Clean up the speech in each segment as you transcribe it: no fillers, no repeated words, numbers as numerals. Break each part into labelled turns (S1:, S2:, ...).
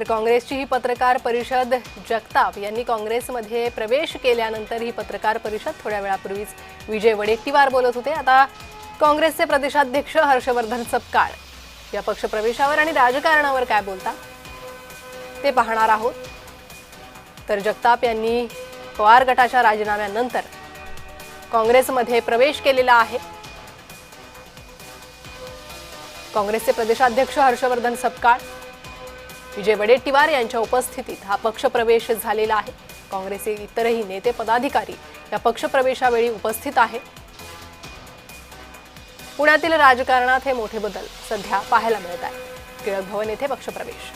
S1: तर काँग्रेसची ही पत्रकार परिषद जगताप यांनी काँग्रेसमध्ये प्रवेश केल्यानंतर ही पत्रकार परिषद थोड्या वेळापूर्वीच विजय वडेट्टीवार बोलत होते। आता काँग्रेसचे प्रदेशाध्यक्ष हर्षवर्धन सपकाळ या पक्षप्रवेशावर आणि राजकारणावर काय बोलतात ते पाहणार आहोत। तर जगताप यांनी पवार गटाच्या राजीनाम्यानंतर काँग्रेसमध्ये प्रवेश केलेला आहे। काँग्रेसचे प्रदेशाध्यक्ष हर्षवर्धन सपकाळ, विजय वडेट्टीवार यांच्या उपस्थितीत हा पक्षप्रवेश झालेला आहे। काँग्रेसचे इतरही नेते पदाधिकारी या पक्षप्रवेशावेळी उपस्थित आहेत। पुण्यातील राजकारणात हे मोठे बदल सध्या पाहायला मिळत आहेत। टिळक भवन येथे पक्षप्रवेश।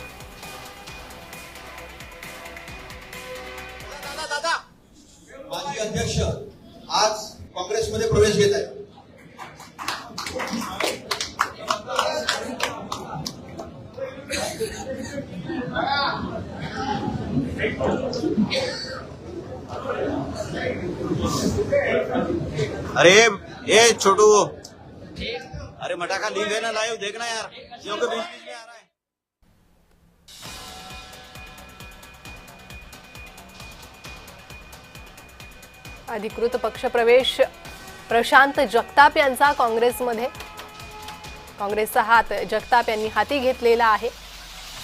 S2: माजी अध्यक्ष आज काँग्रेसमध्ये प्रवेश घेत आहेत।
S3: अरे ये छोटू, अरे मटाका लिंक है ना, लाइव देखना यार, क्योंकि बीच बीच में आ रहा है।
S1: अधिकृत पक्षप्रवेश प्रशांत जगताप यांचा काँग्रेसमध्ये। काँग्रेसचा हात जगताप यांनी हाती घेतलेला आहे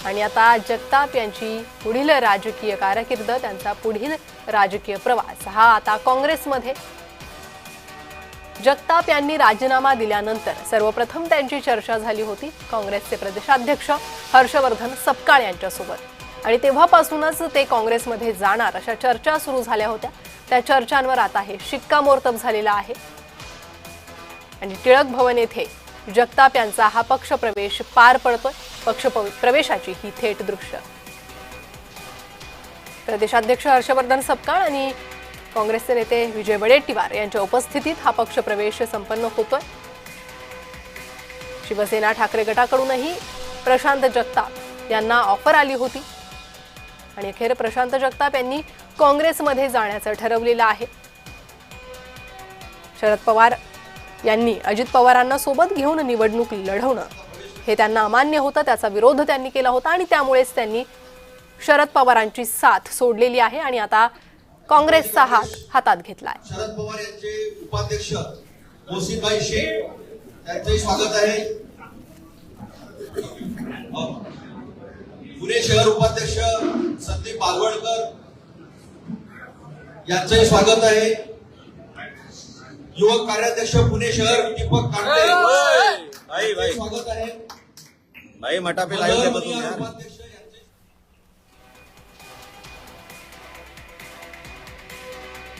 S1: आणि आता जगताप यांची पुढील राजकीय कारकीर्द, त्यांचा पुढील राजकीय प्रवास हा आता काँग्रेसमध्ये। जगताप यांनी राजीनामा दिल्यानंतर सर्वप्रथम त्यांची चर्चा झाली होती काँग्रेसचे प्रदेशाध्यक्ष हर्षवर्धन सपकाळ यांच्यासोबत आणि तेव्हापासूनच ते काँग्रेसमध्ये जाणार अशा चर्चा सुरू झाल्या होत्या। त्या चर्चांवर आता हे शिक्कामोर्तब झालेला आहे आणि टिळक भवन येथे जगताप यांचा हा पक्षप्रवेश पार पडतोय। पक्षप्रवेशाची ही थेट दृश्य। प्रदेशाध्यक्ष हर्षवर्धन सपकाळ आणि काँग्रेसचे नेते विजय वडेट्टीवार यांच्या उपस्थितीत हा पक्षप्रवेश संपन्न होतोय। शिवसेना ठाकरे गटाकडूनही प्रशांत जगताप यांना ऑफर आली होती आणि अखेर प्रशांत जगताप यांनी काँग्रेसमध्ये जाण्याचं ठरवलेलं आहे। शरद पवार यांनी अजित पवारांना सोबत घेऊन निवडणूक लढवणं हे त्यांना अमान्य होतं, त्याचा विरोध त्यांनी केला होता आणि त्यामुळेच त्यांनी शरद पवारांची साथ सोडलेली आहे आणि आता काँग्रेसचा हात हातात घेतलाय।
S2: शरद पवार यांचे उपाध्यक्ष मोहसिनभाई शेख यांचे स्वागत आहे। पुणे शहर उपाध्यक्ष संदीप बागवळकर यांचे स्वागत आहे। युवक कार्याध्यक्ष पुणे शहर दीपक कांडे
S3: भाई
S2: स्वागत आहे।
S3: भाई मटा पे लाइव दे बतून यार।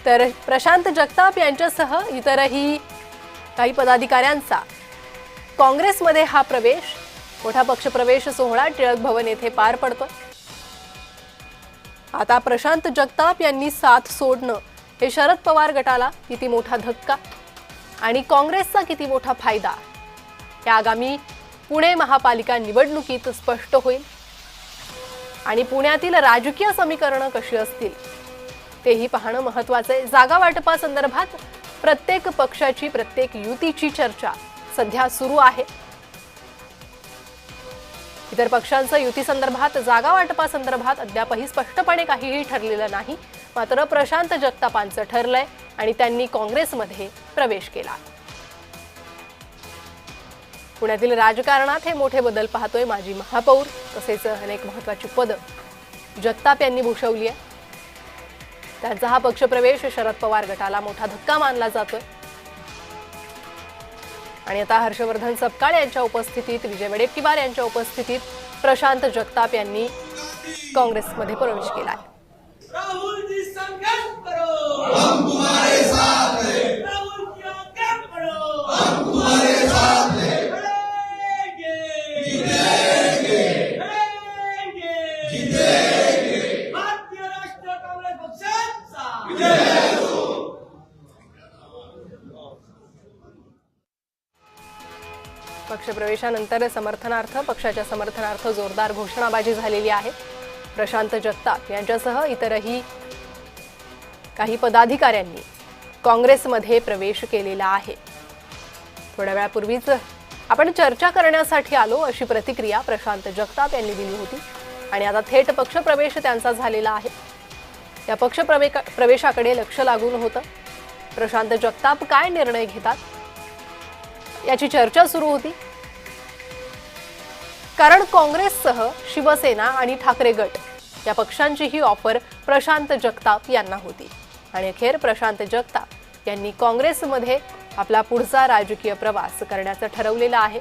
S1: तर प्रशांत जगताप यांच्यासह इतरही काही पदाधिकाऱ्यांचा काँग्रेसमध्ये हा प्रवेश, मोठा पक्षप्रवेश सोहळा टिळक भवन येथे पार पडतोय। आता प्रशांत जगताप यांनी साथ सोडणं हे शरद पवार गटाला किती मोठा धक्का आणि काँग्रेसचा किती मोठा फायदा या आगामी पुणे महापालिका निवडणुकीत स्पष्ट होईल आणि पुण्यातील राजकीय समीकरणं कशी असतील तेही पाहणं महत्त्वाचं आहे। जागा वाटपासंदर्भात प्रत्येक पक्षाची, प्रत्येक युतीची चर्चा सध्या सुरू आहे। इतर पक्षांचं युती संदर्भात, जागा वाटपासंदर्भात अद्यापही स्पष्टपणे काहीही ठरलेलं नाही। मात्र प्रशांत जगतापांचं ठरलंय आणि त्यांनी काँग्रेसमध्ये प्रवेश केला। पुण्यातील राजकारणात हे मोठे बदल पाहतोय। माजी महापौर तसेच अनेक महत्त्वाची पदं जगताप यांनी भूषवली आहे। त्यांचा हा पक्षप्रवेश शरद पवार गटाला मोठा धक्का मानला जातोय आणि आता हर्षवर्धन सपकाळ यांच्या उपस्थितीत, विजय वडेट्टीवार यांच्या उपस्थितीत प्रशांत जगताप यांनी काँग्रेसमध्ये प्रवेश केला आहे।
S4: राहुल जी संघर्ष करो,
S2: हम तुम्हारे साथ हैं।
S4: राहुल जी आगे बढ़ो,
S2: हम तुम्हारे साथ हैं।
S4: लड़ेंगे,
S2: जीतेंगे,
S4: लड़ेंगे,
S2: जीतेंगे।
S4: भारतीय राष्ट्रीय काँग्रेस पक्षाचा
S2: विजय हो।
S1: पक्षप्रवेशानंतर पक्षाच्या समर्थनार्थ जोरदार घोषणाबाजी झालेली आहे। प्रशांत जगताप यांच्यासह इतरही काही पदाधिकाऱ्यांनी काँग्रेसमध्ये प्रवेश केलेला आहे। थोड्या वेळापूर्वीच आपण चर्चा करण्यासाठी आलो अशी प्रतिक्रिया प्रशांत जगताप यांनी दिली होती। आणि आता थेट पक्षप्रवेश त्यांचा झालेला आहे. या प्रवेशाकडे लक्ष लागून होतं. प्रशांत जगताप काय निर्णय घेतात याची चर्चा सुरू होती. कारण काँग्रेससह शिवसेना आणि ठाकरे गट या पक्षांची ही ऑफर प्रशांत जगताप यांना होती. आणि अखेर प्रशांत जगताप यांनी काँग्रेसमध्ये आपला पुढचा राजकीय प्रवास करण्याचं ठरवलेलं आहे.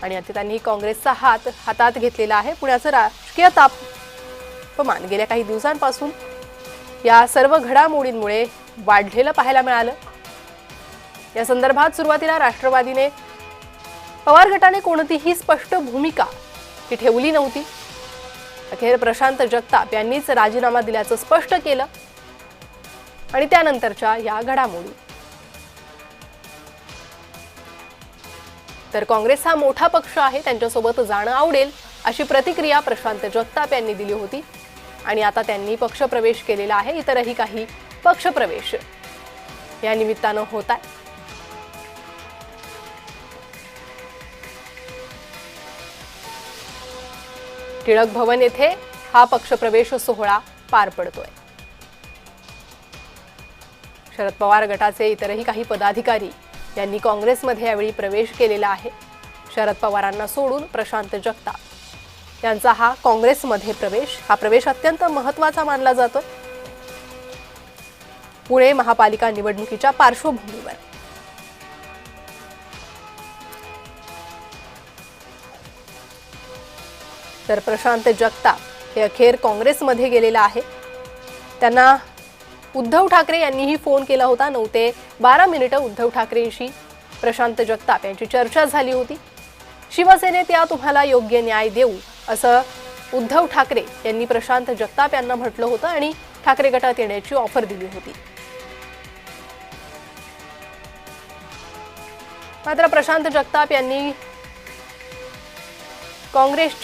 S1: आणि आता त्यांनी काँग्रेसचा हातात घेतलेला आहे. पुण्याचं राजकीय तापमान गेल्या काही दिवसांपासून या सर्व घडामोडींमुळे वाढलेलं पाहायला मिळालं. या संदर्भात सुरुवातीला राष्ट्रवादीने पवार गटाने कोणतीही स्पष्ट भूमिका ही ठेवली नव्हती. अखेर प्रशांत जगताप यांनीच राजीनामा दिल्याचं स्पष्ट केलं. आणि त्यानंतरच्या या घडामोडी. तर काँग्रेस हा मोठा पक्ष आहे, त्यांच्यासोबत जाणं आवडेल अशी प्रतिक्रिया प्रशांत जगताप यांनी दिली होती. आणि आता त्यांनी पक्षप्रवेश केलेला आहे. इतरही काही पक्षप्रवेश या निमित्तानं होत आहे. टिळक भवन येथे हा पक्षप्रवेश सोहळा पार पडतोय. शरद पवार गटाचे इतरही काही पदाधिकारी यांनी काँग्रेसमध्ये यावेळी प्रवेश केलेला आहे. शरद पवारांना सोडून प्रशांत जगताप यांचा हा काँग्रेसमध्ये प्रवेश, हा प्रवेश अत्यंत महत्त्वाचा मानला जातो. पुणे महापालिका निवडणुकीच्या पार्श्वभूमीवर तर प्रशांत जगताप हे अखेर काँग्रेसमध्ये गेलेला आहे. त्यांना उद्धव ठाकरे यांनीही फोन केला होता. 9 ते 12 मिनिटं उद्धव ठाकरेंशी प्रशांत जगताप यांची चर्चा झाली होती. शिवसेनेत या तुम्हाला योग्य न्याय देऊ असं उद्धव ठाकरे यांनी प्रशांत जगताप यांना म्हटलं होतं आणि ठाकरे गटात येण्याची ऑफर दिली होती. मात्र प्रशांत जगताप यांनी काँग्रेसची